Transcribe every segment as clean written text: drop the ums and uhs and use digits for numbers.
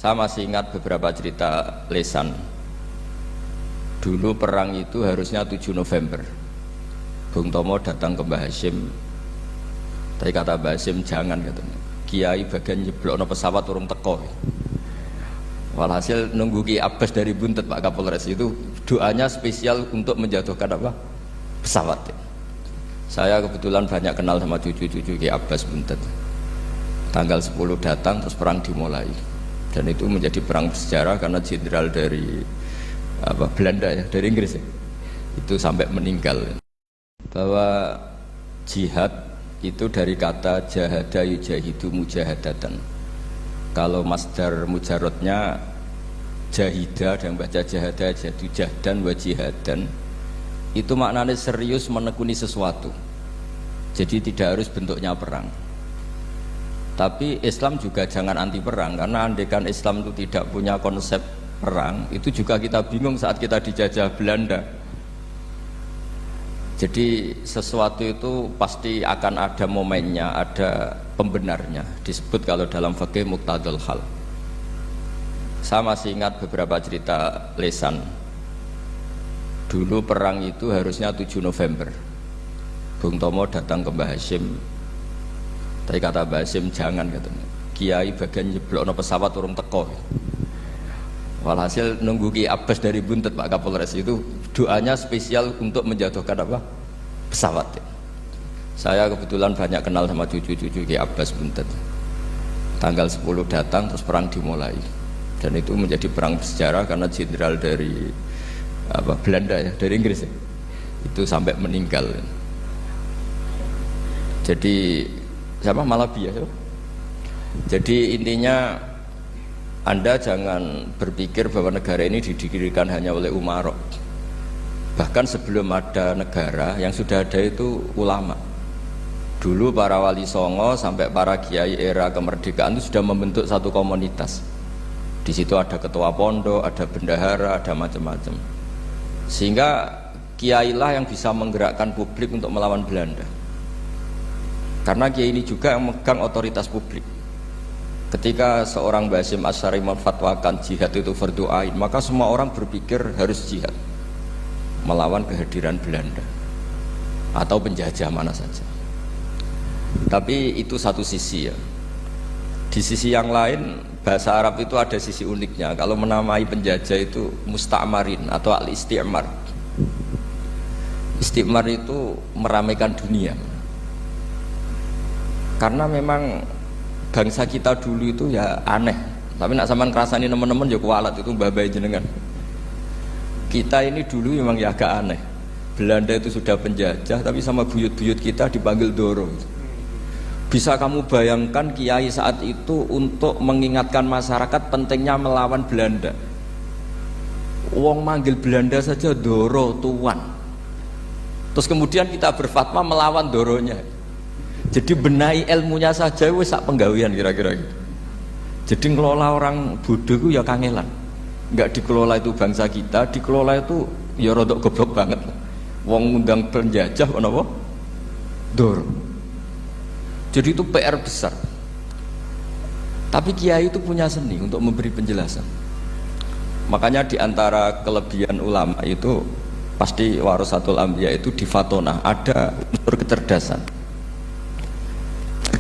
Saya masih ingat beberapa cerita lesan. Dulu perang itu harusnya 7 November. Bung Tomo datang ke Mbah Hashim. Tapi kata Mbah Hashim jangan, katanya. Kiai bagian nyeblokno pesawat urung teko. Walhasil nunggu Ki Abbas dari Buntet Pak Kapolres itu doanya spesial untuk menjatuhkan apa? Pesawat. Saya kebetulan banyak kenal sama cucu-cucu Ki Abbas Buntet. Tanggal 10 datang terus perang dimulai. Dan itu menjadi perang bersejarah karena jenderal dari Belanda ya, dari Inggris ya, itu sampai meninggal. Bahwa jihad itu dari kata jahada yujahidu mujahadatan. Kalau masdar mujarrodnya jahida dan baca jahada jadu jahdan wa jihadan, itu maknanya serius menekuni sesuatu. Jadi tidak harus bentuknya perang. Tapi Islam juga jangan anti perang, karena andaikan Islam itu tidak punya konsep perang, itu juga kita bingung saat kita dijajah Belanda. Jadi sesuatu itu pasti akan ada momennya, ada pembenarnya. Disebut kalau dalam fikih muqtadul hal. Saya masih ingat beberapa cerita lesan. Dulu perang itu harusnya 7 November. Bung Tomo datang ke Mbah Hashim. Tapi kata Mbah Hashim jangan, katanya. Kiai bagian nyeblokno pesawat urung teko. Walhasil nunggu Ki Abbas dari Buntet Pak Kapolres itu doanya spesial untuk menjatuhkan apa? Pesawat. Saya kebetulan banyak kenal sama cucu-cucu Ki Abbas Buntet. Tanggal 10 datang terus perang dimulai. Dan itu menjadi perang bersejarah karena jenderal dari Belanda ya, dari Inggris ya, itu sampai meninggal. Jadi siapa? Malabi ya. Jadi intinya Anda jangan berpikir bahwa negara ini didirikan hanya oleh umarok. Bahkan sebelum ada negara, yang sudah ada itu ulama. Dulu para wali songo sampai para kiai era kemerdekaan itu sudah membentuk satu komunitas. Di situ ada ketua pondok, ada bendahara, ada macam-macam. Sehingga kiailah yang bisa menggerakkan publik untuk melawan Belanda. Karena kiai ini juga yang megang otoritas publik. Ketika seorang Mbah Hashim Asy'ari memfatwakan jihad itu fardhu ain, maka semua orang berpikir harus jihad melawan kehadiran Belanda atau penjajah mana saja. Tapi itu satu sisi ya. Di sisi yang lain, bahasa Arab itu ada sisi uniknya. Kalau menamai penjajah itu musta'marin atau al-isti'mar. Isti'mar itu meramaikan dunia. Karena memang bangsa kita dulu itu ya aneh. Tapi nak sampean ngrasani teman-teman ya kualat itu mbah-mbah jenengan. Kita ini dulu memang ya agak aneh. Belanda itu sudah penjajah, tapi sama buyut-buyut kita dipanggil Doro. Bisa kamu bayangkan kiai saat itu untuk mengingatkan masyarakat pentingnya melawan Belanda. Wong manggil Belanda saja Doro tuan. Terus kemudian kita berfatwa melawan Doronya. Jadi benahi ilmunya saja wis sak penggawean kira-kira gitu. Jadi ngelola orang bodoh itu ya kangelan. Enggak dikelola itu bangsa kita, dikelola itu ya rodok goblok banget. Wong ngundang penjajah kenapa? Doro. Jadi itu PR besar. Tapi kiai itu punya seni untuk memberi penjelasan. Makanya di antara kelebihan ulama itu pasti warasatul anbiya itu di fatonah ada unsur kecerdasan.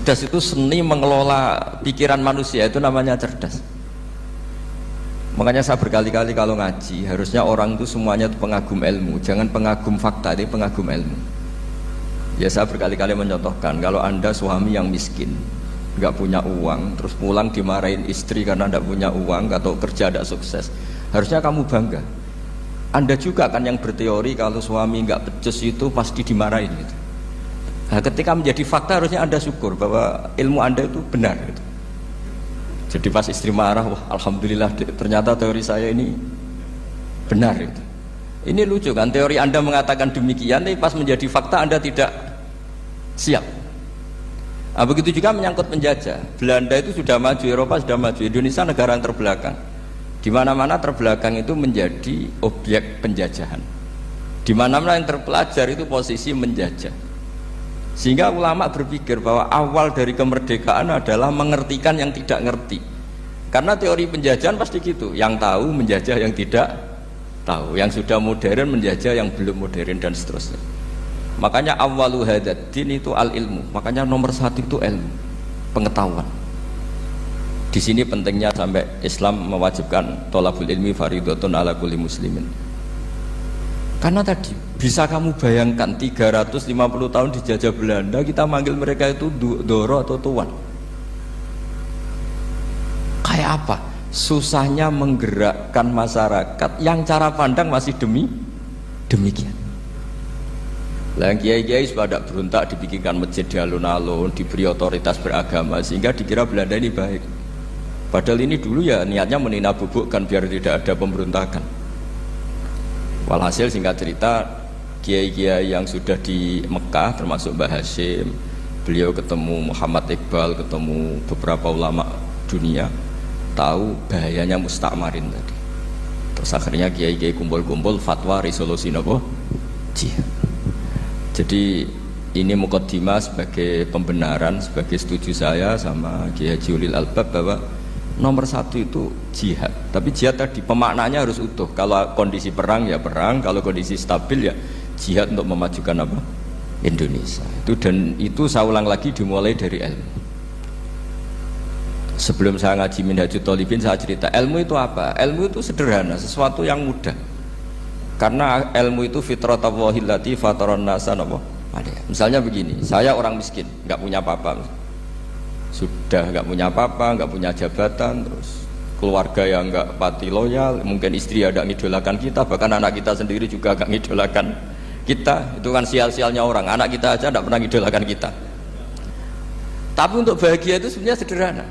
Cerdas itu seni mengelola pikiran manusia, itu namanya cerdas. Makanya saya berkali-kali kalau ngaji, harusnya orang itu semuanya itu pengagum ilmu, jangan pengagum fakta, tapi pengagum ilmu. Ya saya berkali-kali mencontohkan, kalau Anda suami yang miskin, nggak punya uang, terus pulang dimarahin istri karena nggak punya uang atau kerja tidak sukses, harusnya kamu bangga. Anda juga kan yang berteori kalau suami nggak becus itu pasti dimarahin gitu. Nah, ketika menjadi fakta harusnya Anda syukur bahwa ilmu Anda itu benar gitu. Jadi pas istri marah, wah alhamdulillah ternyata teori saya ini benar gitu. Ini lucu kan, teori Anda mengatakan demikian, tapi pas menjadi fakta Anda tidak siap. Nah, begitu juga menyangkut penjajah. Belanda itu sudah maju, Eropa sudah maju, Indonesia negara yang terbelakang. Di mana-mana terbelakang itu menjadi objek penjajahan. Di mana-mana yang terpelajar itu posisi menjajah. Sehingga ulama berpikir bahwa awal dari kemerdekaan adalah mengertikan yang tidak ngerti. Karena teori penjajahan pasti gitu, yang tahu menjajah yang tidak tahu, yang sudah modern menjajah yang belum modern dan seterusnya. Makanya awwalu hadzal din itu al ilmu. Makanya nomor satu itu ilmu, pengetahuan. Di sini pentingnya sampai Islam mewajibkan thalabul ilmi fardhatun ala kulli muslimin. Karena tadi bisa kamu bayangkan 350 tahun dijajah Belanda, kita manggil mereka itu doro atau tuan. Kayak apa? Susahnya menggerakkan masyarakat yang cara pandang masih demikian. Lah kiai-kiai pada berontak dibikinkan masjid di alun-alun, diberi otoritas beragama sehingga dikira Belanda ini baik. Padahal ini dulu ya niatnya meninabubukan biar tidak ada pemberontakan. Walhasil singkat cerita, kiai-kiai yang sudah di Mekah termasuk Mbah Hashim, beliau ketemu Muhammad Iqbal, ketemu beberapa ulama dunia, tahu bahayanya mustakmarin tadi. Terus akhirnya kiai-kiai kumpul-kumpul fatwa resolusi nopo jihad. Jadi ini mukaddimah sebagai pembenaran, sebagai setuju saya sama Kiai Haji Ulil Albab bahwa nomor satu itu jihad. Tapi jihad tadi pemaknanya harus utuh. Kalau kondisi perang ya perang, kalau kondisi stabil ya jihad untuk memajukan apa? Indonesia. Dan itu saya ulang lagi dimulai dari ilmu. Sebelum saya ngaji Minhajut Thalibin saya cerita ilmu itu apa? Ilmu itu sederhana, sesuatu yang mudah. Karena ilmu itu fitratallahi allati fataran nasa napa? Misalnya begini, saya orang miskin, nggak punya apa-apa. Sudah nggak punya apa-apa, nggak punya jabatan, terus keluarga yang nggak pati loyal, mungkin istri ada ngidolakan kita, bahkan anak kita sendiri juga nggak ngidolakan kita. Itu kan sial-sialnya orang, anak kita aja nggak pernah ngidolakan kita. Tapi untuk bahagia itu sebenarnya sederhana.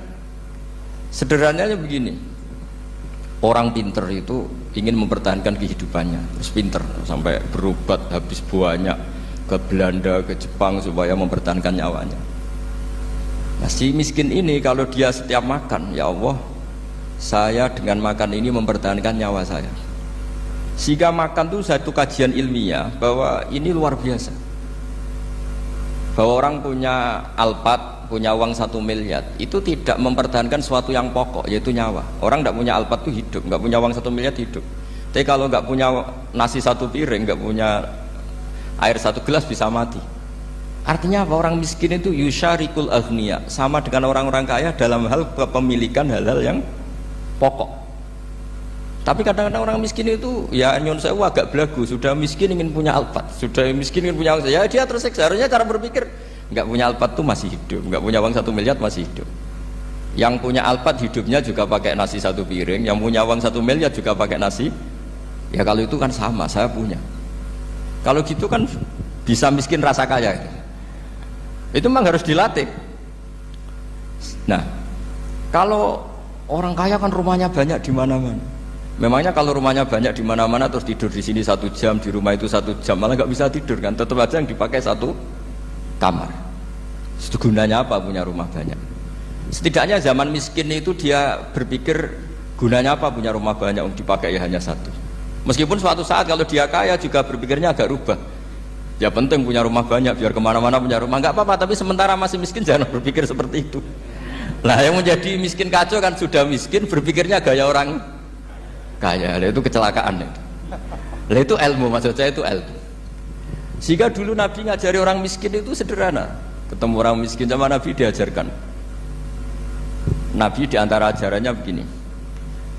Sederhananya begini, orang pinter itu ingin mempertahankan kehidupannya, terus pinter sampai berobat habis banyak ke Belanda, ke Jepang supaya mempertahankan nyawanya. Nah, si miskin ini kalau dia setiap makan, ya Allah, saya dengan makan ini mempertahankan nyawa saya. Sehingga makan itu satu kajian ilmiah bahwa ini luar biasa. Bahwa orang punya Alphard, punya uang 1 miliar, itu tidak mempertahankan sesuatu yang pokok, yaitu nyawa. Orang tidak punya Alphard itu hidup, nggak punya uang 1 miliar hidup. Tapi kalau nggak punya nasi 1 piring, nggak punya air 1 gelas bisa mati. Artinya apa? Orang miskin itu yusyarikul aghniya, sama dengan orang-orang kaya dalam hal kepemilikan hal-hal yang pokok. Tapi kadang-kadang orang miskin itu ya nyon sewu agak belagu, sudah miskin ingin punya Alphard, sudah miskin ingin punya uang, ya dia tersiksa. Harusnya cara berpikir nggak punya Alphard tuh masih hidup, nggak punya uang 1 miliar masih hidup. Yang punya Alphard hidupnya juga pakai nasi 1 piring, yang punya uang 1 miliar juga pakai nasi. Ya kalau itu kan sama, saya punya. Kalau gitu kan bisa miskin rasa kaya. Itu memang harus dilatih. Nah, kalau orang kaya kan rumahnya banyak di mana-mana. Memangnya kalau rumahnya banyak di mana-mana terus tidur di sini 1 jam, di rumah itu 1 jam, malah nggak bisa tidur kan? Tetap aja yang dipakai 1 kamar. Itu gunanya apa punya rumah banyak? Setidaknya zaman miskin itu dia berpikir gunanya apa punya rumah banyak yang dipakai ya hanya 1. Meskipun suatu saat kalau dia kaya juga berpikirnya agak rubah. Ya penting punya rumah banyak biar kemana-mana punya rumah, nggak apa-apa. Tapi sementara masih miskin jangan berpikir seperti itu. Nah yang menjadi miskin kacau kan sudah miskin berpikirnya gaya orang kaya. Lah itu kecelakaan itu. Lah itu ilmu, maksud saya itu ilmu. Sehingga dulu Nabi ngajari orang miskin itu sederhana. Ketemu orang miskin sama Nabi diajarkan. Nabi diantara ajarannya begini.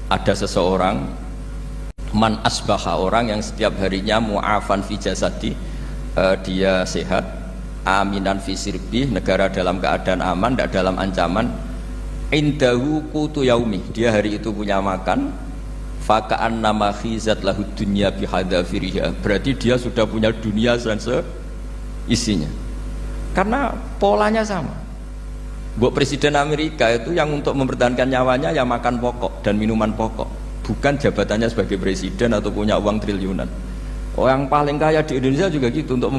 Ada seseorang man asbaha, orang yang setiap harinya mu'afan fi jasadi, dia sehat, aminan fi sirbi, negara dalam keadaan aman, tidak dalam ancaman, indahu qutu yaumi, dia hari itu punya makan, faka'an nama khizat lahu dunya bihadafiriha, berarti dia sudah punya dunia dan seisinya. Karena polanya sama. Buat Presiden Amerika itu yang untuk mempertahankan nyawanya ya makan pokok dan minuman pokok, bukan jabatannya sebagai presiden atau punya uang triliunan. Orang paling kaya di Indonesia juga gitu, untuk